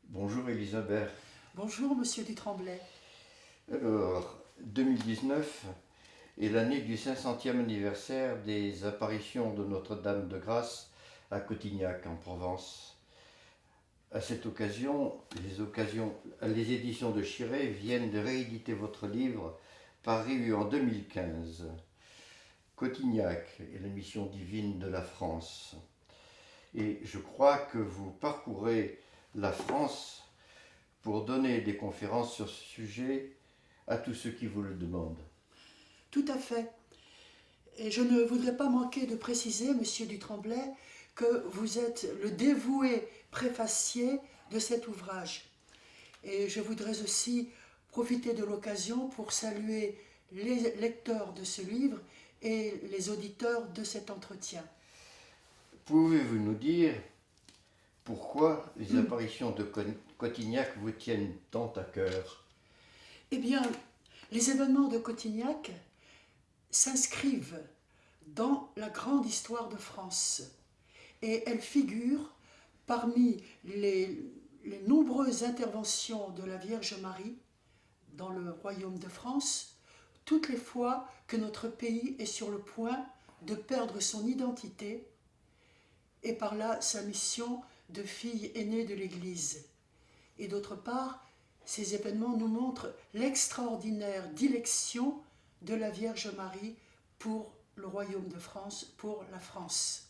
Bonjour Elisabeth. Bonjour, monsieur du Tremblay. Alors, 2019 est l'année du 500e anniversaire des apparitions de Notre-Dame de Grâce à Cotignac, en Provence. À cette occasion, les éditions de Chiré viennent de rééditer votre livre paru en 2015, Cotignac et la mission divine de la France. Et je crois que vous parcourez la France pour donner des conférences sur ce sujet à tous ceux qui vous le demandent. Tout à fait. Et je ne voudrais pas manquer de préciser, monsieur du Tremblay, que vous êtes le dévoué préfacier de cet ouvrage. Et je voudrais aussi profiter de l'occasion pour saluer les lecteurs de ce livre et les auditeurs de cet entretien. Pouvez-vous nous dire pourquoi les apparitions de Cotignac vous tiennent tant à cœur? Eh bien, les événements de Cotignac s'inscrivent dans la grande histoire de France et elles figurent parmi les nombreuses interventions de la Vierge Marie dans le royaume de France, toutes les fois que notre pays est sur le point de perdre son identité et par là sa mission de fille aînée de l'Église. Et d'autre part, ces événements nous montrent l'extraordinaire dilection de la Vierge Marie pour le royaume de France, pour la France.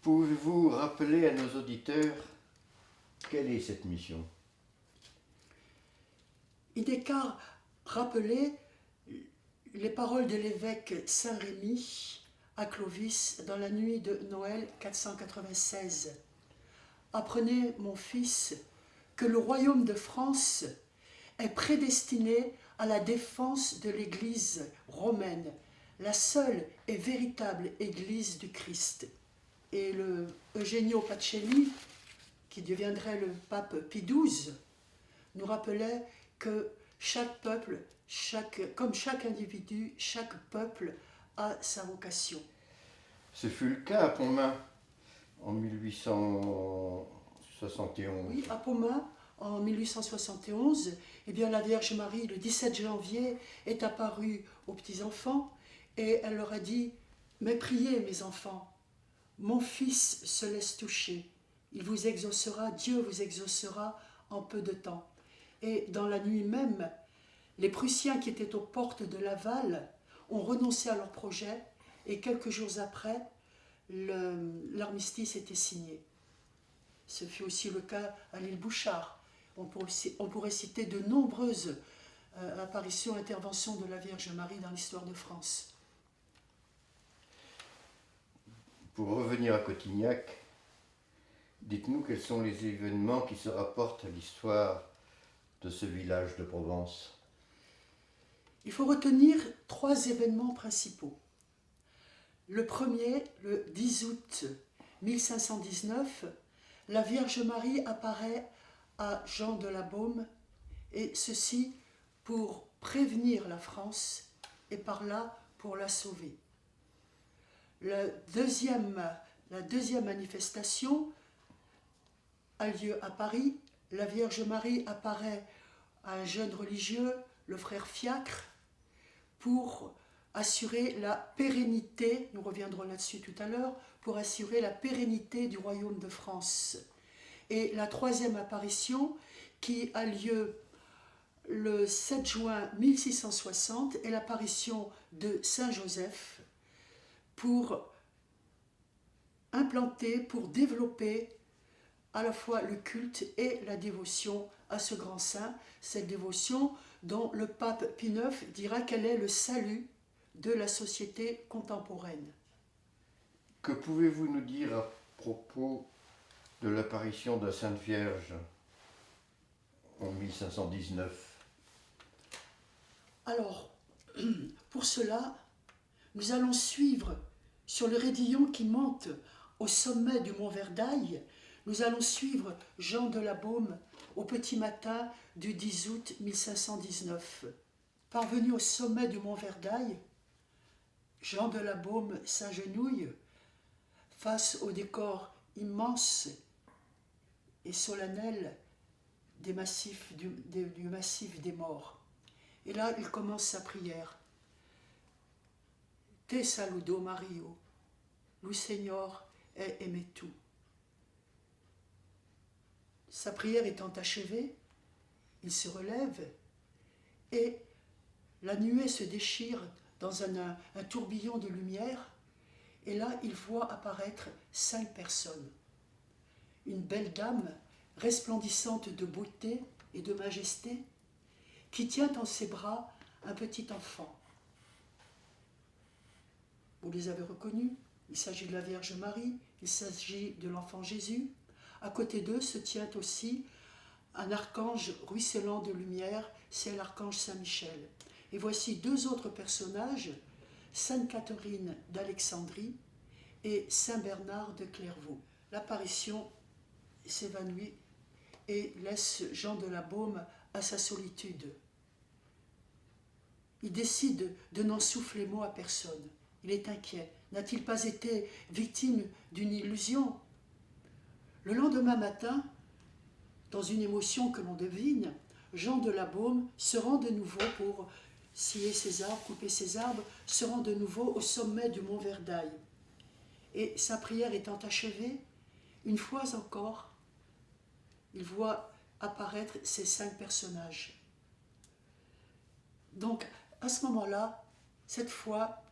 Pouvez-vous rappeler à nos auditeurs quelle est cette mission? Il n'est qu'à rappeler les paroles de l'évêque Saint-Rémy à Clovis dans la nuit de Noël 496. Apprenez, mon fils, que le royaume de France est prédestiné à la défense de l'Église romaine, la seule et véritable Église du Christ. Et le Eugenio Pacelli, qui deviendrait le pape Pie XII, nous rappelait que chaque peuple, comme chaque individu, chaque peuple a sa vocation. Ce fut le cas à Pontmain en 1871. Oui, à Pontmain, en 1871, eh bien, la Vierge Marie, le 17 janvier, est apparue aux petits-enfants et elle leur a dit « Mais priez, mes enfants, mon fils se laisse toucher. Il vous exaucera, Dieu vous exaucera en peu de temps. » Et dans la nuit même, les Prussiens qui étaient aux portes de Laval ont renoncé à leur projet et quelques jours après, l'armistice était signé. Ce fut aussi le cas à l'île Bouchard. On pourrait citer de nombreuses apparitions, interventions de la Vierge Marie dans l'histoire de France. Pour revenir à Cotignac, dites-nous quels sont les événements qui se rapportent à l'histoire de ce village de Provence. Il faut retenir 3 événements principaux. Le premier, le 10 août 1519, la Vierge Marie apparaît à Jean de la Baume, et ceci pour prévenir la France et par là pour la sauver. La deuxième manifestation a lieu à Paris. La Vierge Marie apparaît à un jeune religieux, le frère Fiacre, pour assurer la pérennité, nous reviendrons là-dessus tout à l'heure, pour assurer la pérennité du royaume de France. Et la troisième apparition, qui a lieu le 7 juin 1660, est l'apparition de Saint Joseph pour implanter, pour développer à la fois le culte et la dévotion à ce grand saint, cette dévotion dont le pape Pie IX dira qu'elle est le salut de la société contemporaine. Que pouvez-vous nous dire à propos de l'apparition de la Sainte Vierge en 1519? Alors, pour cela, nous allons suivre sur le raidillon qui monte au sommet du mont Verdaille, nous allons suivre Jean de la Baume au petit matin du 10 août 1519. Parvenu au sommet du mont Verdaille, Jean de la Baume s'agenouille face au décor immense et solennel du massif des morts. Et là, il commence sa prière. Te saludo Mario, le Seigneur est aimé tout. Sa prière étant achevée, il se relève et la nuée se déchire dans un tourbillon de lumière, et là il voit apparaître 5 personnes. Une belle dame, resplendissante de beauté et de majesté, qui tient en ses bras un petit enfant. Vous les avez reconnus, il s'agit de la Vierge Marie, il s'agit de l'enfant Jésus. À côté d'eux se tient aussi un archange ruisselant de lumière, c'est l'archange Saint-Michel. Et voici 2 autres personnages, Sainte Catherine d'Alexandrie et Saint Bernard de Clairvaux. L'apparition s'évanouit et laisse Jean de la Baume à sa solitude. Il décide de n'en souffler mot à personne. Il est inquiet. N'a-t-il pas été victime d'une illusion ? Le lendemain matin, dans une émotion que l'on devine, Jean de la Baume se rend de nouveau pour scier ses arbres, couper ses arbres, se rend de nouveau au sommet du mont Verdaille. Et sa prière étant achevée, une fois encore, il voit apparaître ces 5 personnages. Donc, à ce moment-là, cette fois,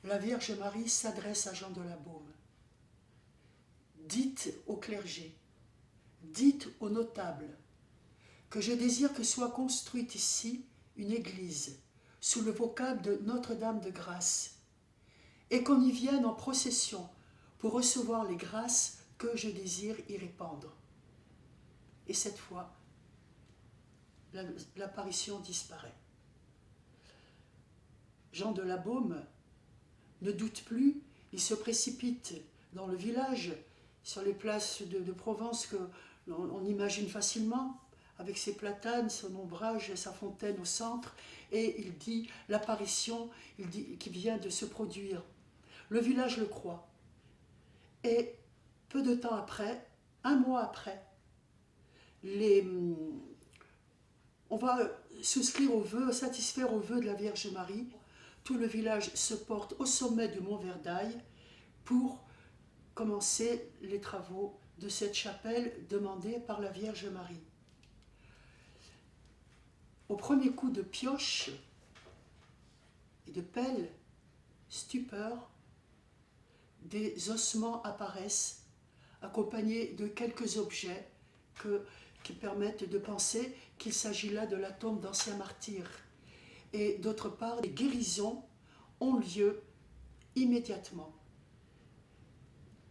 la Vierge Marie s'adresse à Jean de la Baume. Dites au clergé, dites aux notables, que je désire que soit construite ici une église sous le vocable de Notre-Dame de Grâce, et qu'on y vienne en procession pour recevoir les grâces que je désire y répandre. Et cette fois, l'apparition disparaît. Jean de la Baume ne doute plus, il se précipite dans le village, sur les places de Provence que l'on imagine facilement, avec ses platanes, son ombrage, sa fontaine au centre, et il dit l'apparition qui vient de se produire. Le village le croit. Et peu de temps après, 1 mois après, on va souscrire aux vœux, satisfaire aux vœux de la Vierge Marie. Tout le village se porte au sommet du mont Verdaille pour commencer les travaux de cette chapelle demandée par la Vierge Marie. Au premier coup de pioche et de pelle, stupeur, des ossements apparaissent, accompagnés de quelques objets qui permettent de penser qu'il s'agit là de la tombe d'anciens martyrs. Et d'autre part, des guérisons ont lieu immédiatement.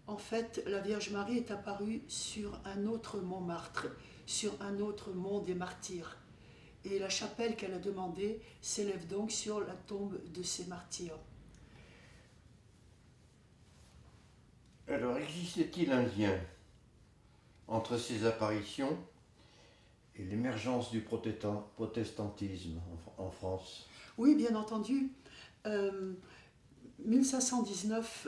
En fait, la Vierge Marie est apparue sur un autre Montmartre, sur un autre mont des martyrs. Et la chapelle qu'elle a demandée s'élève donc sur la tombe de ces martyrs. Alors, existe-t-il un lien entre ces apparitions et l'émergence du protestantisme en France? Oui, bien entendu. 1519,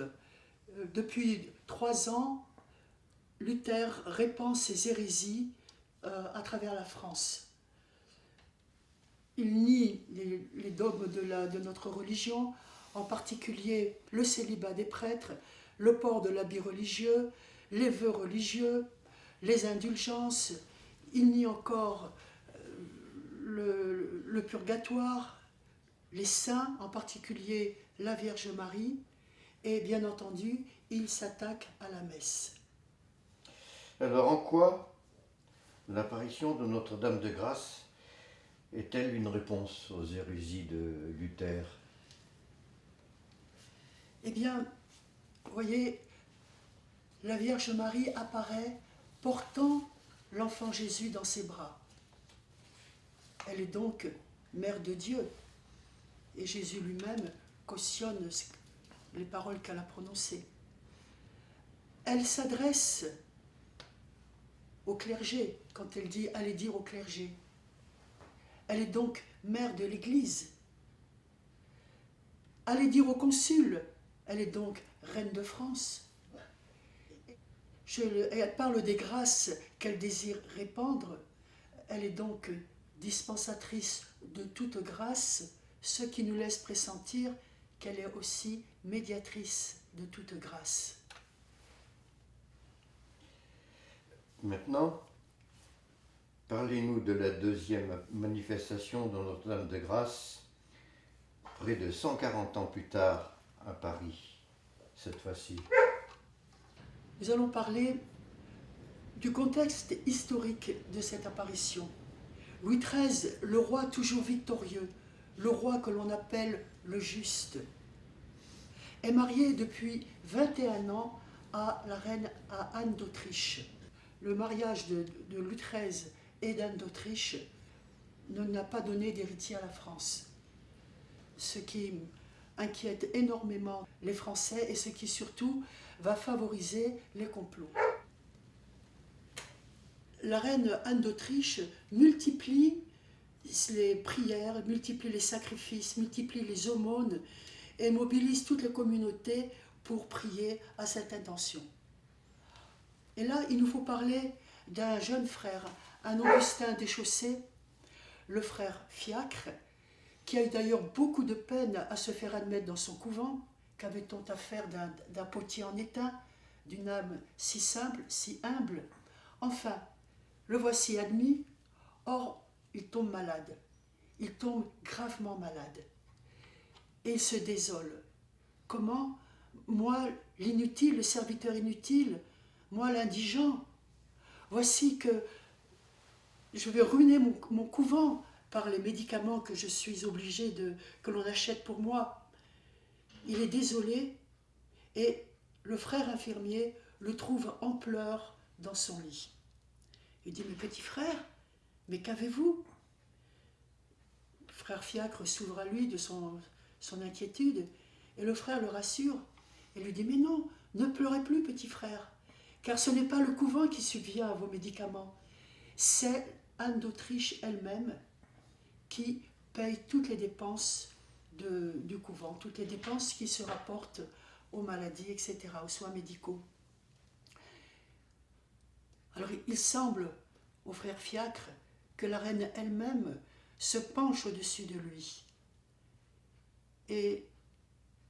depuis 3 ans, Luther répand ses hérésies à travers la France. Il nie les dogmes de notre religion, en particulier le célibat des prêtres, le port de l'habit religieux, les vœux religieux, les indulgences. Il nie encore le purgatoire, les saints, en particulier la Vierge Marie, et bien entendu, il s'attaque à la messe. Alors, en quoi l'apparition de Notre-Dame de Grâce est-elle une réponse aux hérésies de Luther? Eh bien, vous voyez, la Vierge Marie apparaît portant l'enfant Jésus dans ses bras. Elle est donc mère de Dieu. Et Jésus lui-même cautionne les paroles qu'elle a prononcées. Elle s'adresse au clergé quand elle dit « allez dire au clergé ». Elle est donc mère de l'Église. Allez dire au consul, elle est donc reine de France. Elle parle des grâces qu'elle désire répandre. Elle est donc dispensatrice de toute grâce, ce qui nous laisse pressentir qu'elle est aussi médiatrice de toute grâce. Maintenant, parlez-nous de la deuxième manifestation de Notre-Dame de Grâce, près de 140 ans plus tard à Paris, cette fois-ci. Nous allons parler du contexte historique de cette apparition. Louis XIII, le roi toujours victorieux, le roi que l'on appelle le juste, est marié depuis 21 ans à la reine Anne d'Autriche. Le mariage de Louis XIII et d'Anne d'Autriche n'a pas donné d'héritier à la France, ce qui inquiète énormément les Français et ce qui surtout va favoriser les complots. La reine Anne d'Autriche multiplie les prières, multiplie les sacrifices, multiplie les aumônes et mobilise toute la communauté pour prier à cette intention. Et là, il nous faut parler d'un jeune frère, un Augustin Déchaussé, le frère Fiacre, qui a eu d'ailleurs beaucoup de peine à se faire admettre dans son couvent. Qu'avait-on à faire d'un potier en étain, d'une âme si simple, si humble? Enfin, le voici admis, or il tombe malade. Il tombe gravement malade. Et il se désole. Comment? Moi, l'inutile, le serviteur inutile, moi, l'indigent, voici que je vais ruiner mon couvent par les médicaments que je suis obligé que l'on achète pour moi. Il est désolé et le frère infirmier le trouve en pleurs dans son lit. Il dit, mais petit frère, mais qu'avez-vous? Le frère Fiacre s'ouvre à lui de son inquiétude et le frère le rassure et lui dit, mais non, ne pleurez plus petit frère, car ce n'est pas le couvent qui subvient à vos médicaments, c'est Anne d'Autriche elle-même qui paye toutes les dépenses du couvent, toutes les dépenses qui se rapportent aux maladies, etc., aux soins médicaux. Alors il semble au frère Fiacre que la reine elle-même se penche au-dessus de lui. Et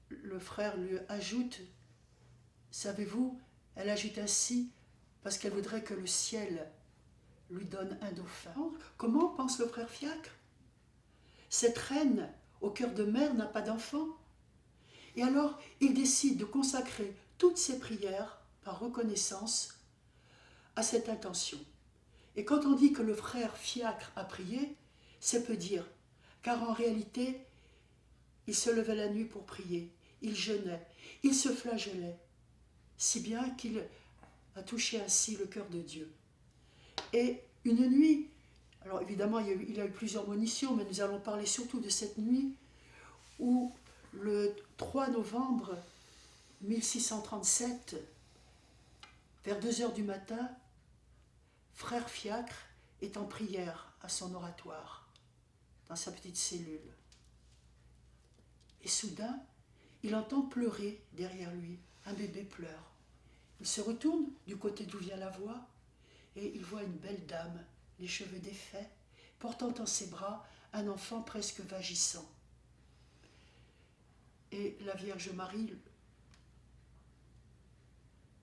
le frère lui ajoute, savez-vous, elle ajoute ainsi parce qu'elle voudrait que le ciel lui donne un dauphin. Comment pense le frère Fiacre? Cette reine, au cœur de mer, n'a pas d'enfant. Et alors, il décide de consacrer toutes ses prières, par reconnaissance, à cette intention. Et quand on dit que le frère Fiacre a prié, c'est peu dire, car en réalité, il se levait la nuit pour prier, il jeûnait, il se flagellait, si bien qu'il a touché ainsi le cœur de Dieu. Et une nuit, alors évidemment il y a eu plusieurs monitions, mais nous allons parler surtout de cette nuit où le 3 novembre 1637, vers 2h du matin, frère Fiacre est en prière à son oratoire, dans sa petite cellule. Et soudain, il entend pleurer derrière lui, un bébé pleure. Il se retourne du côté d'où vient la voix et il voit une belle dame, les cheveux défaits, portant en ses bras un enfant presque vagissant. Et la Vierge Marie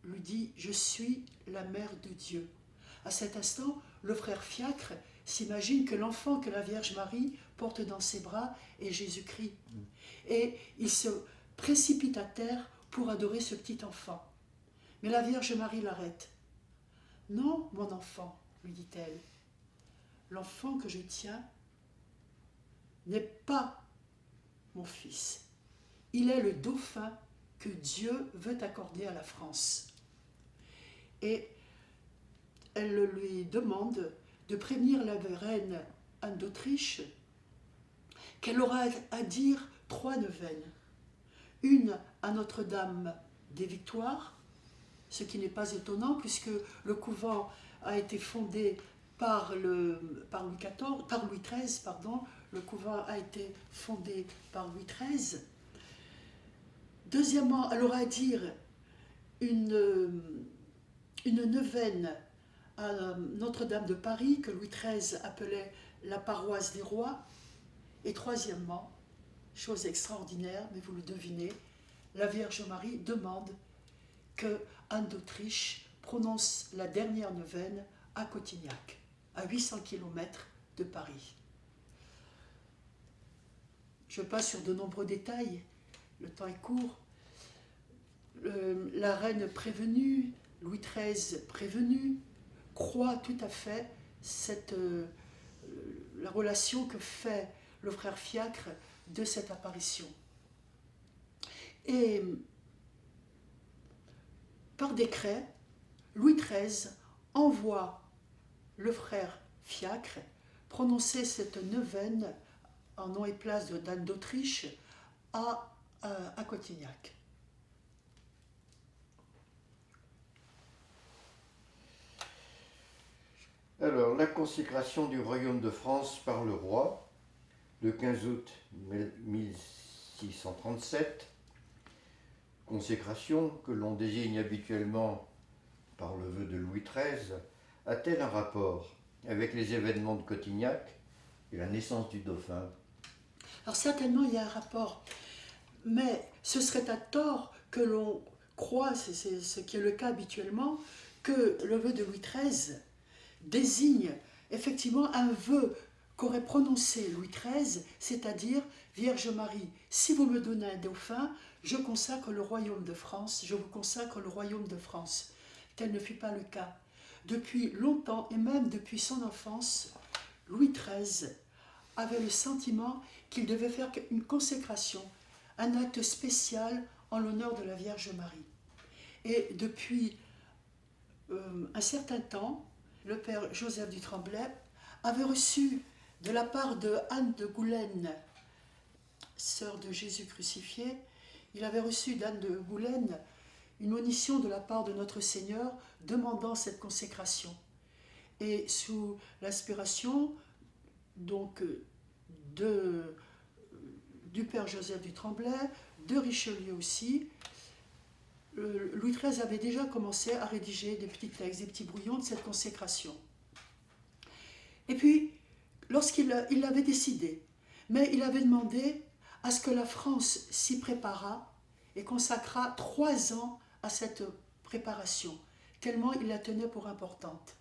lui dit « Je suis la mère de Dieu ». À cet instant, le frère Fiacre s'imagine que l'enfant que la Vierge Marie porte dans ses bras est Jésus-Christ. Et il se précipite à terre pour adorer ce petit enfant. Mais la Vierge Marie l'arrête. « Non, mon enfant, lui dit-elle, l'enfant que je tiens n'est pas mon fils. Il est le dauphin que Dieu veut accorder à la France. » Et elle lui demande de prévenir la reine Anne d'Autriche qu'elle aura à dire 3 neuvaines. Une à Notre-Dame des Victoires, ce qui n'est pas étonnant puisque le couvent a été fondé par Louis XIII, le couvent a été fondé par Louis XIII. Deuxièmement, elle aura à dire une une neuvaine à Notre-Dame de Paris, que Louis XIII appelait la paroisse des rois. Et troisièmement, chose extraordinaire, mais vous le devinez, la Vierge Marie demande que Anne d'Autriche prononce la dernière neuvaine à Cotignac, à 800 km de Paris. Je passe sur de nombreux détails, le temps est court. La reine prévenue, Louis XIII prévenu, croit tout à fait la relation que fait le frère Fiacre de cette apparition. Et par décret, Louis XIII envoie le frère Fiacre prononcer cette neuvaine en nom et place d'Anne d'Autriche à Cotignac. Alors, la consécration du royaume de France par le roi, le 15 août 1637, consécration que l'on désigne habituellement par le vœu de Louis XIII, a-t-elle un rapport avec les événements de Cotignac et la naissance du dauphin? Alors certainement il y a un rapport, mais ce serait à tort que l'on croit, c'est ce qui est le cas habituellement, que le vœu de Louis XIII désigne effectivement un vœu qu'aurait prononcé Louis XIII, c'est-à-dire « Vierge Marie, si vous me donnez un dauphin, je consacre le royaume de France, je vous consacre le royaume de France ». Tel ne fut pas le cas. Depuis longtemps, et même depuis son enfance, Louis XIII avait le sentiment qu'il devait faire une consécration, un acte spécial en l'honneur de la Vierge Marie. Et depuis un certain temps, le père Joseph du Tremblay avait reçu de la part de Anne de Goulaine, sœur de Jésus crucifié, il avait reçu d'Anne de Goulaine une monition de la part de notre Seigneur demandant cette consécration. Et sous l'inspiration donc du père Joseph du Tremblay, de Richelieu aussi, Louis XIII avait déjà commencé à rédiger des petits textes, des petits brouillons de cette consécration. Et puis, lorsqu'il l'avait décidé, mais il avait demandé à ce que la France s'y préparât et consacrât 3 ans à cette préparation, tellement il la tenait pour importante.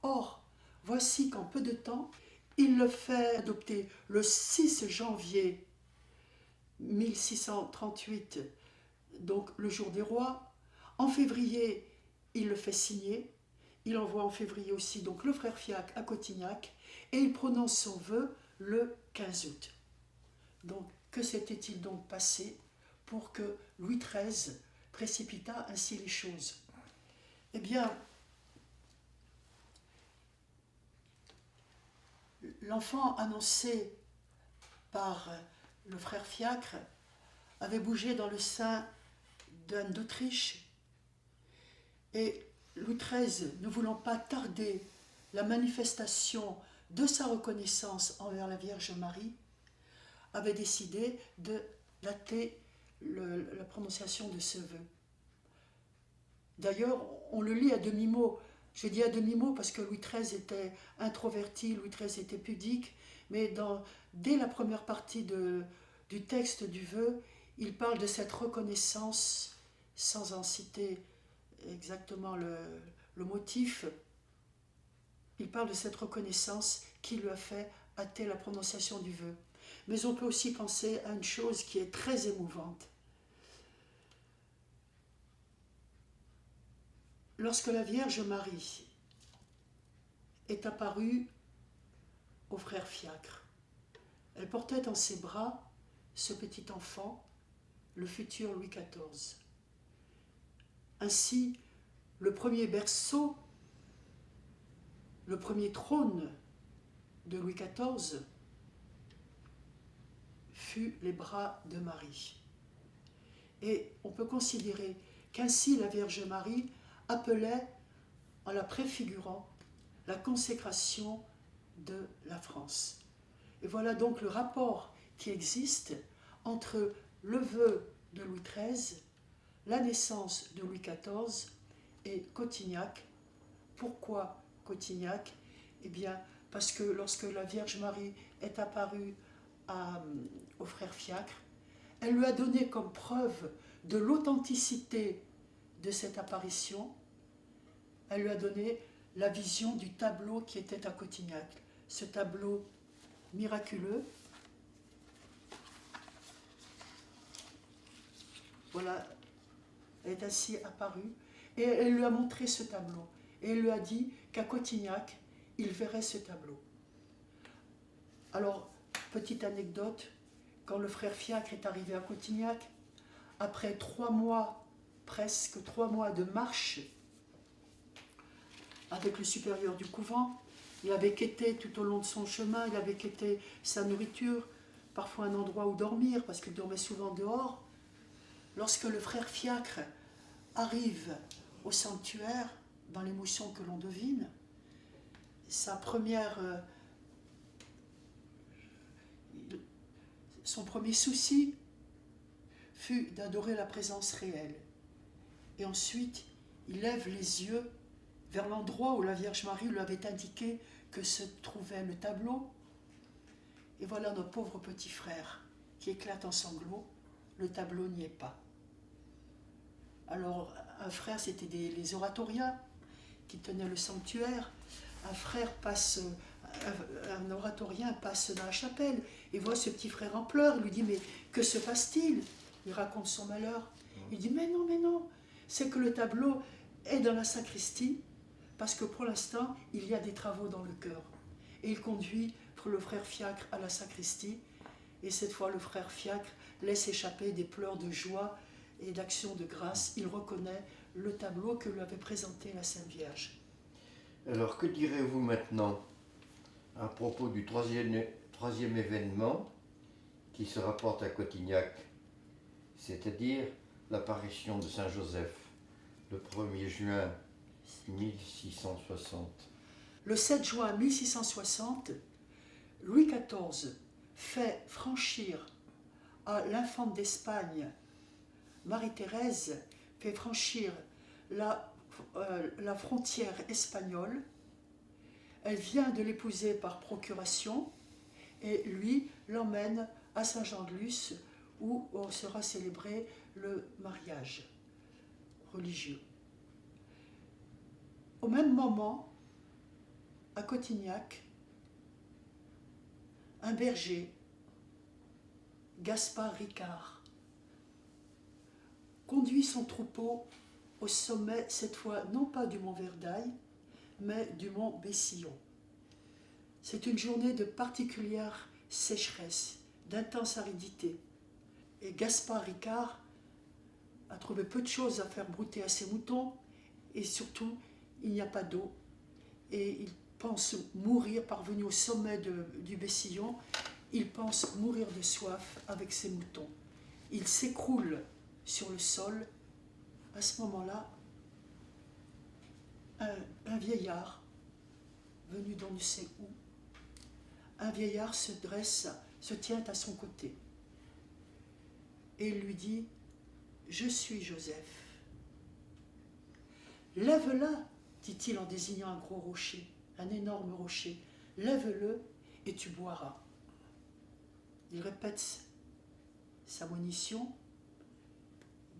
Or, voici qu'en peu de temps, il le fait adopter le 6 janvier 1638, donc le jour des rois. En février, il le fait signer. Il envoie en février aussi donc le frère Fiacre à Cotignac et il prononce son vœu le 15 août. Donc, que s'était-il donc passé pour que Louis XIII précipita ainsi les choses? Eh bien, l'enfant annoncé par le frère Fiacre avait bougé dans le sein d'Anne d'Autriche et Louis XIII, ne voulant pas tarder la manifestation de sa reconnaissance envers la Vierge Marie, avait décidé de dater la prononciation de ce vœu. D'ailleurs, on le lit à demi-mot. Je dis à demi-mot parce que Louis XIII était introverti, Louis XIII était pudique, mais dès la première partie du texte du vœu, il parle de cette reconnaissance, sans en citer exactement le motif. Il parle de cette reconnaissance qui lui a fait hâter la prononciation du vœu. Mais on peut aussi penser à une chose qui est très émouvante. Lorsque la Vierge Marie est apparue au frère Fiacre, elle portait en ses bras ce petit enfant, le futur Louis XIV. Ainsi, le premier berceau, le premier trône de Louis XIV fut les bras de Marie. Et on peut considérer qu'ainsi la Vierge Marie appelait, en la préfigurant, la consécration de la France. Et voilà donc le rapport qui existe entre le vœu de Louis XIII, la naissance de Louis XIV et Cotignac. Pourquoi Cotignac? Eh bien, parce que lorsque la Vierge Marie est apparue au frère Fiacre, elle lui a donné comme preuve de l'authenticité de cette apparition, elle lui a donné la vision du tableau qui était à Cotignac. Ce tableau miraculeux, voilà, est ainsi apparue, et elle lui a montré ce tableau. Et elle lui a dit qu'à Cotignac, il verrait ce tableau. Alors, petite anecdote, quand le frère Fiacre est arrivé à Cotignac, après 3 mois, presque 3 mois de marche avec le supérieur du couvent, il avait quêté tout au long de son chemin, il avait quêté sa nourriture, parfois un endroit où dormir, parce qu'il dormait souvent dehors. Lorsque le frère Fiacre arrive au sanctuaire, dans l'émotion que l'on devine, son premier souci fut d'adorer la présence réelle. Et ensuite, il lève les yeux vers l'endroit où la Vierge Marie lui avait indiqué que se trouvait le tableau. Et voilà notre pauvre petit frère qui éclate en sanglots. Le tableau n'y est pas. Alors, un frère, c'était les oratoriens qui tenaient le sanctuaire. Un oratorien passe dans la chapelle et voit ce petit frère en pleurs. Il lui dit, mais que se passe-t-il? Il raconte son malheur. Il dit, mais non, c'est que le tableau est dans la sacristie parce que pour l'instant, il y a des travaux dans le chœur. Et il conduit le frère Fiacre à la sacristie. Et cette fois, le frère Fiacre laisse échapper des pleurs de joie et d'action de grâce. Il reconnaît le tableau que lui avait présenté la Sainte Vierge. Alors, que direz-vous maintenant à propos du troisième événement qui se rapporte à Cotignac, c'est-à-dire l'apparition de Saint Joseph, le 1er juin 1660. Le 7 juin 1660, Louis XIV fait franchir à l'infante d'Espagne, Marie-Thérèse, fait franchir la frontière espagnole. Elle vient de l'épouser par procuration et lui l'emmène à Saint-Jean-de-Luz où sera célébré le mariage religieux. Au même moment, à Cotignac, un berger, Gaspard Ricard, conduit son troupeau au sommet, cette fois non pas du mont Verdaille, mais du mont Bessillon. C'est une journée de particulière sécheresse, d'intense aridité. Et Gaspard Ricard a trouvé peu de choses à faire brouter à ses moutons, et surtout, il n'y a pas d'eau. Et il pense mourir, parvenu au sommet du Bessillon, il pense mourir de soif avec ses moutons. Il s'écroule sur le sol. À ce moment-là, un vieillard, venu d'on ne sait où, un vieillard se tient à son côté. Et il lui dit, « Je suis Joseph. » « Lève-la, dit-il en désignant un gros rocher, un énorme rocher. « Lève-le et tu boiras. » Il répète sa monition.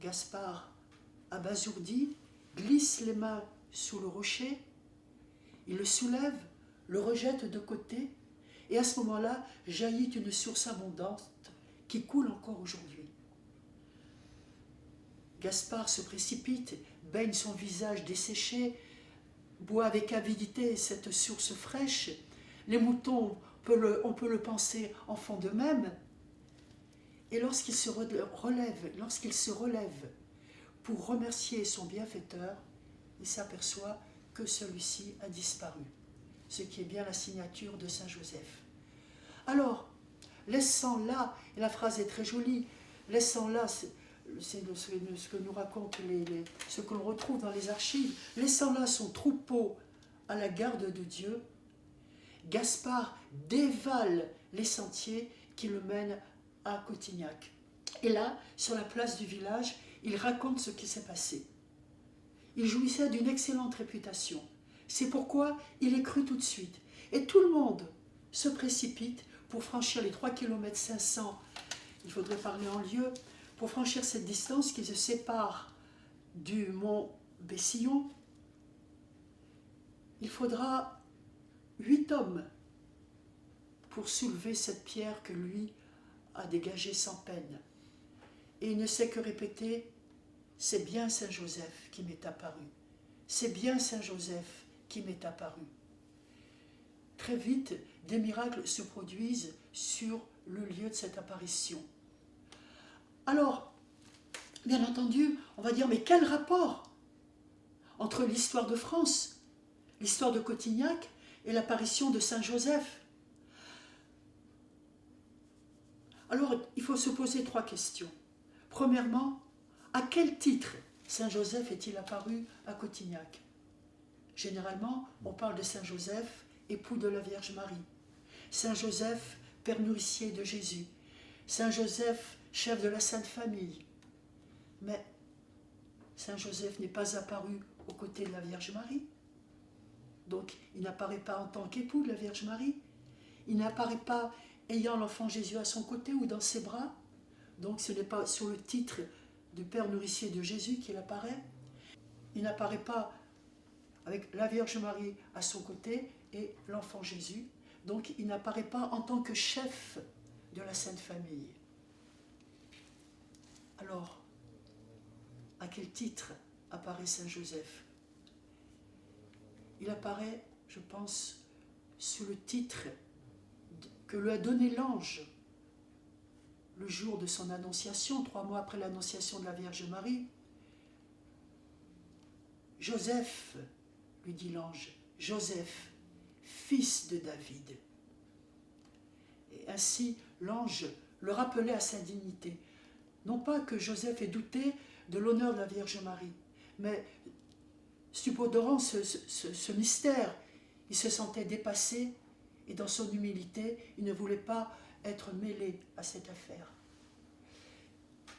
Gaspard, abasourdi, glisse les mains sous le rocher. Il le soulève, le rejette de côté, et à ce moment-là, jaillit une source abondante qui coule encore aujourd'hui. Gaspard se précipite, baigne son visage desséché, boit avec avidité cette source fraîche. Les moutons, on peut le penser, en font de même. Et lorsqu'il se relève pour remercier son bienfaiteur, il s'aperçoit que celui-ci a disparu, ce qui est bien la signature de Saint Joseph. Alors, laissant là, et la phrase est très jolie, laissant là, c'est ce que nous racontent ce que l'on retrouve dans les archives, laissant là son troupeau à la garde de Dieu, Gaspard dévale les sentiers qui le mènent à Cotignac. Et là, sur la place du village, il raconte ce qui s'est passé. Il jouissait d'une excellente réputation. C'est pourquoi il est cru tout de suite. Et tout le monde se précipite pour franchir les 3 km 500, il faudrait parler en lieu, pour franchir cette distance qui se sépare du mont Bessillon. Il faudra 8 hommes pour soulever cette pierre que lui a dégagée sans peine. Et il ne sait que répéter, c'est bien Saint Joseph qui m'est apparu. C'est bien Saint Joseph qui m'est apparu. Très vite, des miracles se produisent sur le lieu de cette apparition. Alors, bien entendu, on va dire, mais quel rapport entre l'histoire de France, l'histoire de Cotignac et l'apparition de Saint Joseph? Alors, il faut se poser 3 questions. Premièrement, à quel titre Saint Joseph est-il apparu à Cotignac? Généralement, on parle de Saint Joseph, époux de la Vierge Marie. Saint Joseph, père nourricier de Jésus. Saint Joseph, chef de la Sainte Famille. Mais Saint Joseph n'est pas apparu aux côtés de la Vierge Marie. Donc, il n'apparaît pas en tant qu'époux de la Vierge Marie. Il n'apparaît pas ayant l'enfant Jésus à son côté ou dans ses bras. Donc, ce n'est pas sur le titre du père nourricier de Jésus qu'il apparaît. Il n'apparaît pas avec la Vierge Marie à son côté et l'enfant Jésus. Donc, il n'apparaît pas en tant que chef de la Sainte Famille. Alors, à quel titre apparaît Saint Joseph? Il apparaît, je pense, sous le titre que lui a donné l'ange le jour de son annonciation, 3 mois après l'annonciation de la Vierge Marie. Joseph, lui dit l'ange, Joseph, fils de David. Et ainsi, l'ange le rappelait à sa dignité. Non pas que Joseph ait douté de l'honneur de la Vierge Marie, mais subodorant ce mystère, il se sentait dépassé et dans son humilité, il ne voulait pas être mêlé à cette affaire.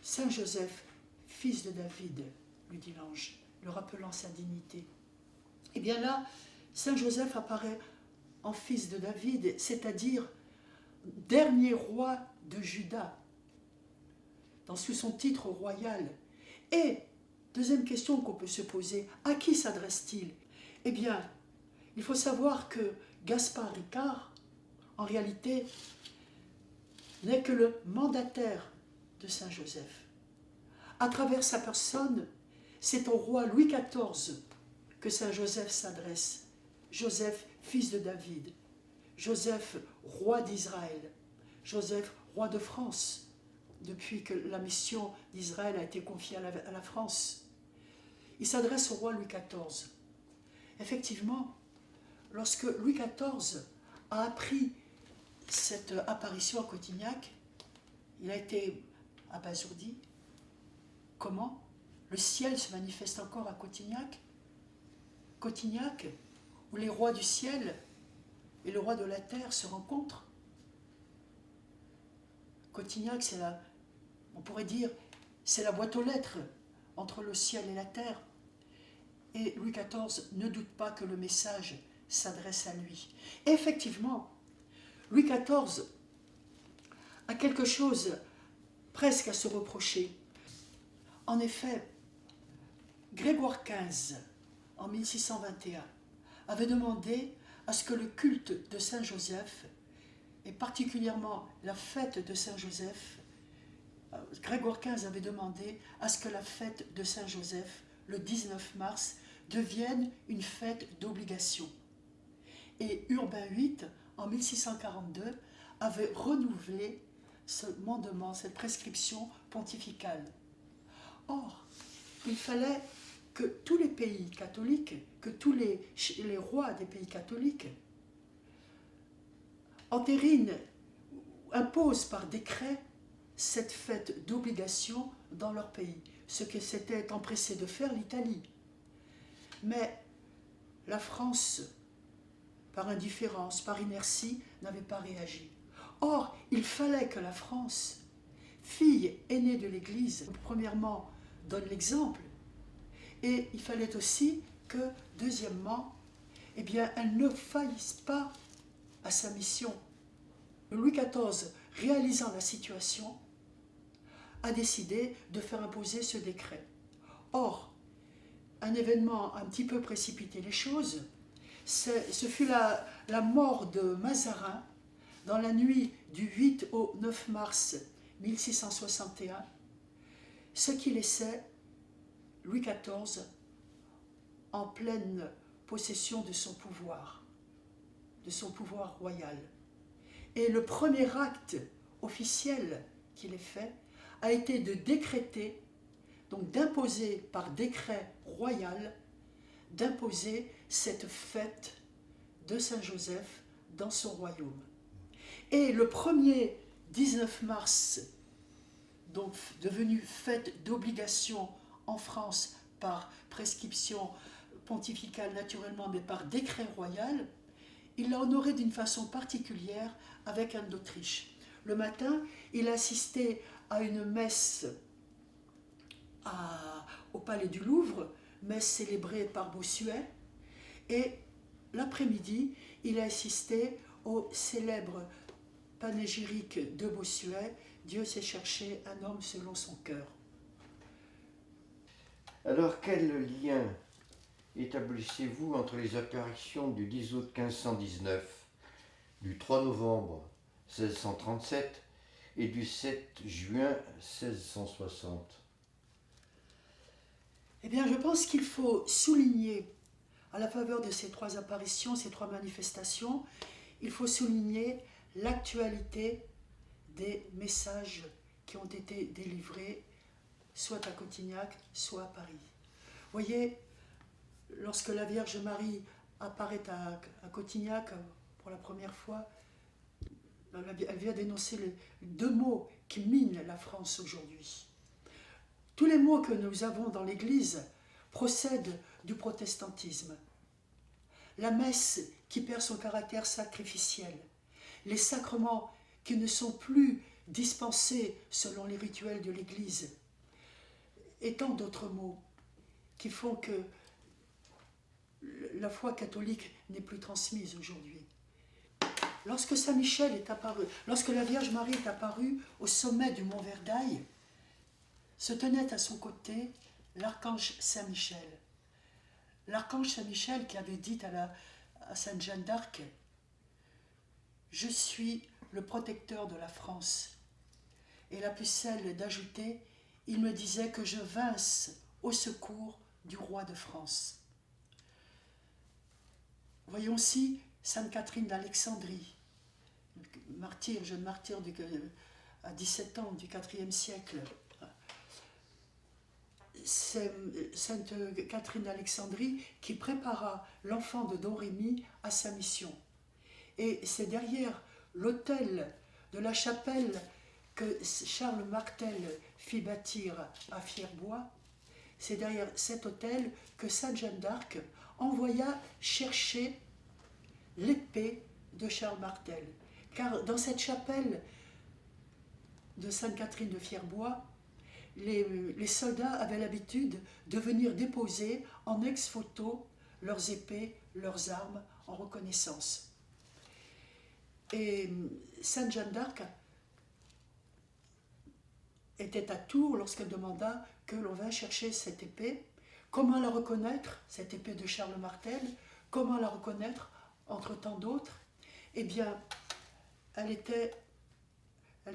Saint Joseph, fils de David, lui dit l'ange, le rappelant sa dignité. Et bien là, Saint Joseph apparaît en fils de David, c'est-à-dire dernier roi de Juda, sous son titre royal. Et, deuxième question qu'on peut se poser, à qui s'adresse-t-il? Eh bien, il faut savoir que Gaspard Ricard, en réalité, n'est que le mandataire de Saint Joseph. À travers sa personne, c'est au roi Louis XIV que Saint Joseph s'adresse. Joseph, fils de David. Joseph, roi d'Israël. Joseph, roi de France, depuis que la mission d'Israël a été confiée à la France. Il s'adresse au roi Louis XIV. Effectivement, lorsque Louis XIV a appris cette apparition à Cotignac, il a été abasourdi. Comment? Le ciel se manifeste encore à Cotignac. Cotignac, où les rois du ciel et le roi de la terre se rencontrent. Cotignac, on pourrait dire, c'est la boîte aux lettres entre le ciel et la terre. Et Louis XIV ne doute pas que le message s'adresse à lui. Et effectivement, Louis XIV a quelque chose presque à se reprocher. En effet, Grégoire XV, en 1621, avait demandé à ce que le culte de Saint Joseph, et particulièrement la fête de Saint Joseph, Grégoire XV avait demandé à ce que la fête de Saint Joseph, le 19 mars, devienne une fête d'obligation. Et Urbain VIII, en 1642, avait renouvelé ce mandement, cette prescription pontificale. Or, il fallait que tous les pays catholiques, que tous les rois des pays catholiques entérinent, imposent par décret cette fête d'obligation dans leur pays, ce que s'était empressé de faire l'Italie. Mais la France, par indifférence, par inertie, n'avait pas réagi. Or, il fallait que la France, fille aînée de l'Église, premièrement, donne l'exemple, Et il fallait aussi que, deuxièmement, eh bien, elle ne faillisse pas à sa mission. Louis XIV, réalisant la situation, a décidé de faire imposer ce décret. Or, un événement un petit peu précipité les choses, ce fut la mort de Mazarin dans la nuit du 8 au 9 mars 1661, ce qui laissait Louis XIV en pleine possession de son pouvoir royal. Et le premier acte officiel qu'il ait fait a été de décréter, donc d'imposer par décret royal, d'imposer cette fête de Saint-Joseph dans son royaume. Et le premier 19 mars, donc devenu fête d'obligation en France par prescription pontificale naturellement, mais par décret royal, il l'a honoré d'une façon particulière avec Anne d'Autriche. Le matin, il a assisté à une messe au Palais du Louvre, messe célébrée par Bossuet, et l'après-midi, il a assisté au célèbre panégyrique de Bossuet, Dieu sait chercher un homme selon son cœur. Alors, quel lien établissez-vous entre les apparitions du 10 août 1519, du 3 novembre 1637 et du 7 juin 1660 ? Eh bien, je pense qu'il faut souligner, à la faveur de ces trois apparitions, ces trois manifestations, il faut souligner l'actualité des messages qui ont été délivrés, soit à Cotignac, soit à Paris. Vous voyez, lorsque la Vierge Marie apparaît à Cotignac pour la première fois, elle vient d'énoncer les deux mots qui minent la France aujourd'hui. Tous les mots que nous avons dans l'Église procèdent du protestantisme. La messe qui perd son caractère sacrificiel, les sacrements qui ne sont plus dispensés selon les rituels de l'Église, et tant d'autres mots qui font que la foi catholique n'est plus transmise aujourd'hui. Lorsque Saint Michel est apparu, lorsque la Vierge Marie est apparue au sommet du mont Verdaille, se tenait à son côté l'archange Saint Michel. L'archange Saint Michel qui avait dit à Sainte Jeanne d'Arc « Je suis le protecteur de la France ». Et la pucelle d'ajouter « Il me disait que je vinsse au secours du roi de France ». Voyons aussi Sainte Catherine d'Alexandrie, jeune martyr à 17 ans du IVe siècle. Sainte Catherine d'Alexandrie qui prépara l'enfant de Don Rémy à sa mission. Et c'est derrière l'autel de la chapelle que Charles Martel fit bâtir à Fierbois, c'est derrière cet autel que Sainte Jeanne d'Arc envoya chercher l'épée de Charles Martel. Car dans cette chapelle de Sainte Catherine de Fierbois, les soldats avaient l'habitude de venir déposer en ex-voto leurs épées, leurs armes en reconnaissance. Et Sainte Jeanne d'Arc était à Tours lorsqu'elle demanda que l'on vint chercher cette épée. Comment la reconnaître, cette épée de Charles Martel? Comment la reconnaître entre tant d'autres? Eh bien, elle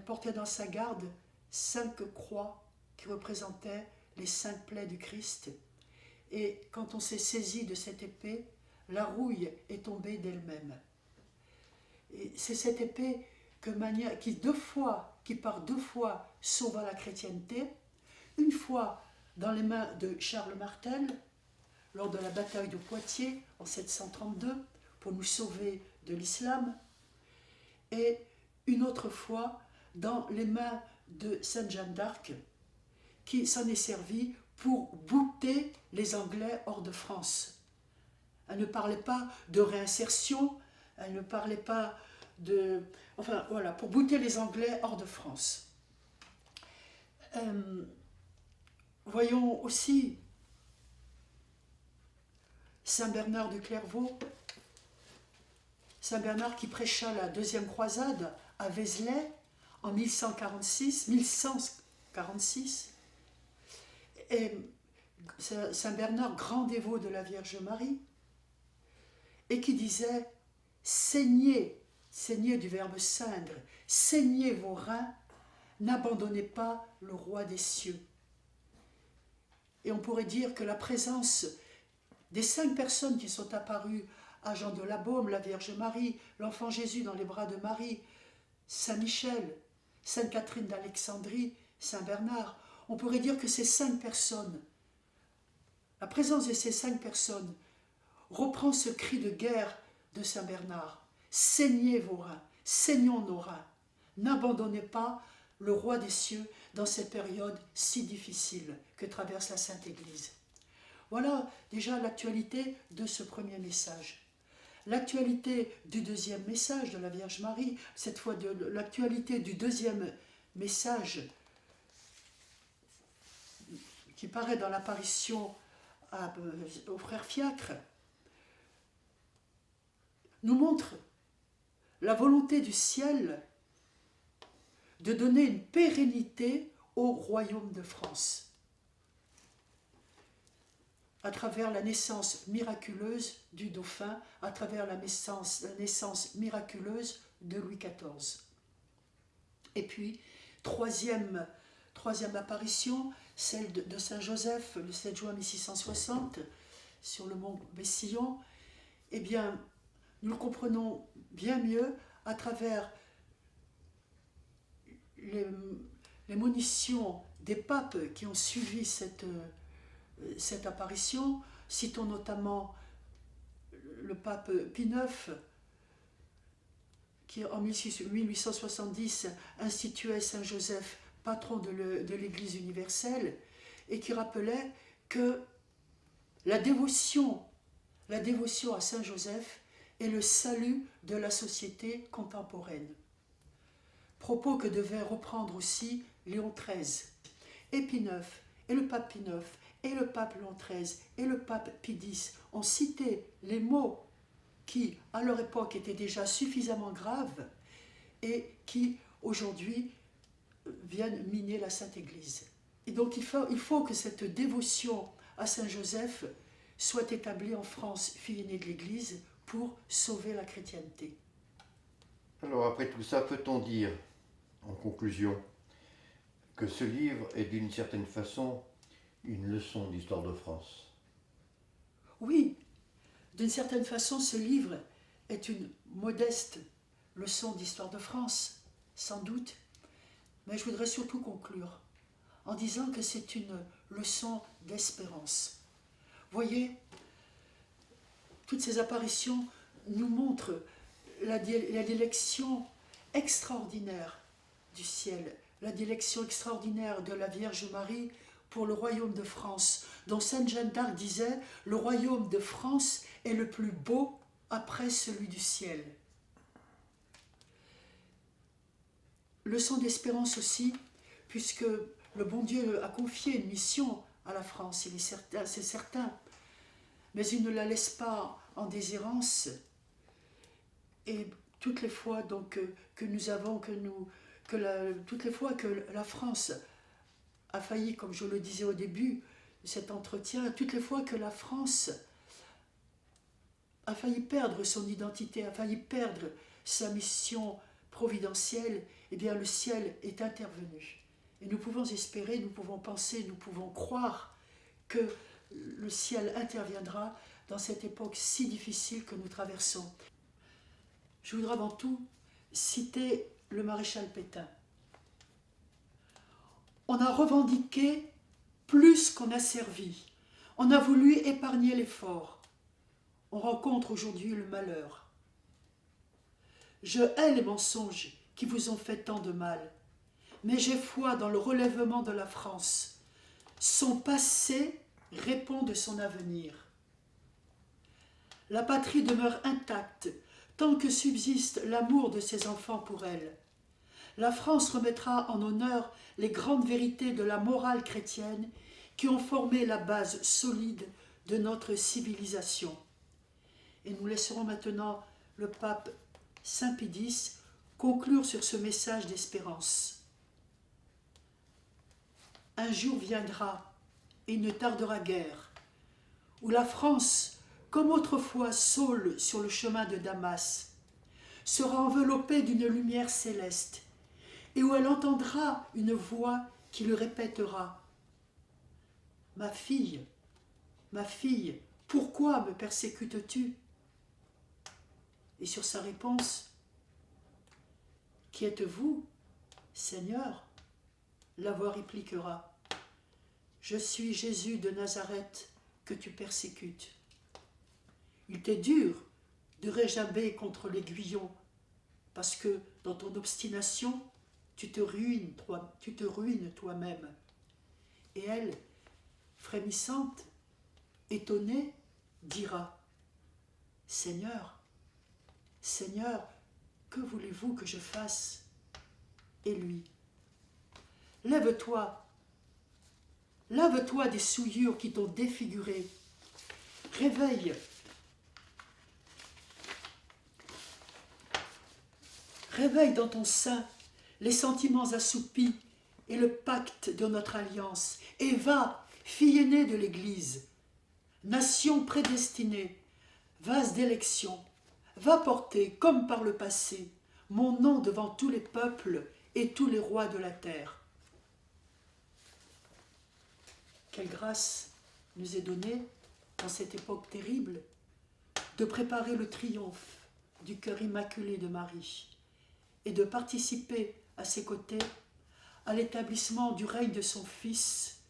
portait dans sa garde 5 croix qui représentaient les 5 plaies du Christ. Et quand on s'est saisi de cette épée, la rouille est tombée d'elle-même. Et c'est cette épée qui par 2 fois sauva la chrétienté, une fois dans les mains de Charles Martel, lors de la bataille de Poitiers en 732, pour nous sauver de l'islam, et une autre fois dans les mains de Sainte Jeanne d'Arc, qui s'en est servie pour bouter les Anglais hors de France. Elle ne parlait pas de réinsertion, elle ne parlait pas de... Enfin, voilà, pour bouter les Anglais hors de France. Voyons aussi Saint Bernard de Clairvaux, Saint Bernard qui prêcha la deuxième croisade à Vézelay en 1146, et Saint Bernard, grand dévot de la Vierge Marie, et qui disait « Saignez, saignez du verbe ceindre, saignez vos reins, n'abandonnez pas le roi des cieux. » Et on pourrait dire que la présence des 5 personnes qui sont apparues à Jean de la Baume, la Vierge Marie, l'enfant Jésus dans les bras de Marie, Saint Michel, Sainte Catherine d'Alexandrie, Saint Bernard, on pourrait dire que ces 5 personnes, la présence de ces 5 personnes reprend ce cri de guerre de Saint Bernard. Saignez vos reins, saignons nos reins, n'abandonnez pas le roi des cieux dans cette période si difficile que traverse la Sainte Église. Voilà déjà l'actualité de ce premier message. L'actualité du deuxième message de la Vierge Marie, cette fois de l'actualité du deuxième message qui paraît dans l'apparition au frère Fiacre, nous montre la volonté du ciel de donner une pérennité au royaume de France à travers la naissance miraculeuse du dauphin, à travers la naissance miraculeuse de Louis XIV. Et puis, troisième apparition, celle de Saint Joseph, le 7 juin 1660, sur le mont Bessillon. Eh bien, nous le comprenons bien mieux à travers les monitions des papes qui ont suivi cette apparition. Citons notamment le pape Pie IX, qui en 1870 instituait Saint Joseph patron de l'Église universelle, et qui rappelait que la dévotion à Saint Joseph est le salut de la société contemporaine. Propos que devait reprendre aussi Léon XIII. Et Pie IX, et le pape Pie IX, et le pape Léon XIII, et le pape Pie X ont cité les mots qui, à leur époque, étaient déjà suffisamment graves et qui, aujourd'hui, viennent miner la Sainte Église. Et donc, il faut que cette dévotion à Saint Joseph soit établie en France, fille aînée de l'Église, pour sauver la chrétienté. Alors, après tout ça, peut-on dire, en conclusion, que ce livre est d'une certaine façon une leçon d'histoire de France? Oui, d'une certaine façon, ce livre est une modeste leçon d'histoire de France, sans doute, mais je voudrais surtout conclure en disant que c'est une leçon d'espérance. Voyez, toutes ces apparitions nous montrent la dilection extraordinaire du ciel, la dilection extraordinaire de la Vierge Marie pour le royaume de France, dont Sainte Jeanne d'Arc disait « Le royaume de France est le plus beau après celui du ciel ». Leçon d'espérance aussi, puisque le bon Dieu a confié une mission à la France, c'est certain, mais il ne la laisse pas en déshérence. Et toutes les fois donc, toutes les fois que la France a failli, comme je le disais au début de cet entretien, toutes les fois que la France a failli perdre son identité, a failli perdre sa mission providentielle, eh bien le ciel est intervenu. Et nous pouvons espérer, nous pouvons penser, nous pouvons croire que le ciel interviendra dans cette époque si difficile que nous traversons. Je voudrais avant tout citer le maréchal Pétain. On a revendiqué plus qu'on a servi. On a voulu épargner les forts. On rencontre aujourd'hui le malheur. Je hais les mensonges qui vous ont fait tant de mal, mais j'ai foi dans le relèvement de la France. Son passé répond de son avenir. La patrie demeure intacte tant que subsiste l'amour de ses enfants pour elle. La France remettra en honneur les grandes vérités de la morale chrétienne qui ont formé la base solide de notre civilisation. Et nous laisserons maintenant le pape Saint Pie X conclure sur ce message d'espérance. Un jour viendra, et il ne tardera guère, où la France, comme autrefois Saul sur le chemin de Damas, sera enveloppée d'une lumière céleste, et où elle entendra une voix qui le répétera : « Ma fille, pourquoi me persécutes-tu » Et sur sa réponse : « Qui êtes-vous, Seigneur ?» La voix répliquera : « Je suis Jésus de Nazareth que tu persécutes. Il t'est dur de réjaber contre l'aiguillon, parce que dans ton obstination, tu te ruines toi-même. » Et elle, frémissante, étonnée, dira : « Seigneur, que voulez-vous que je fasse » Et lui : « Lève-toi des souillures qui t'ont défiguré. Réveille dans ton sein les sentiments assoupis et le pacte de notre alliance. Et va, fille aînée de l'Église, nation prédestinée, vase d'élection, va porter, comme par le passé, mon nom devant tous les peuples et tous les rois de la terre. » Quelle grâce nous est donnée, dans cette époque terrible, de préparer le triomphe du cœur immaculé de Marie et de participer à ses côtés à l'établissement du règne de son Fils,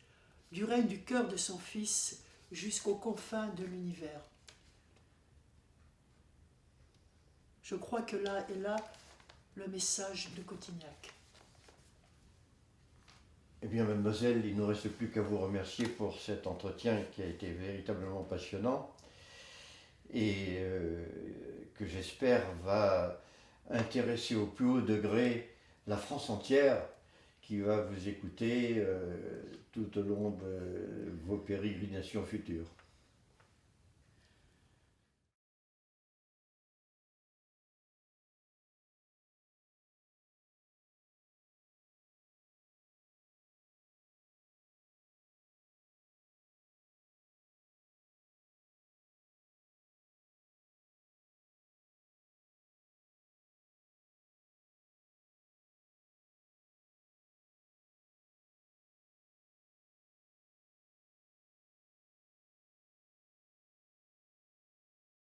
du règne du cœur de son Fils jusqu'aux confins de l'univers. Je crois que là est le message de Cotignac. Eh bien, mademoiselle, il ne nous reste plus qu'à vous remercier pour cet entretien qui a été véritablement passionnant et que j'espère va intéresser au plus haut degré la France entière qui va vous écouter tout au long de vos pérégrinations futures.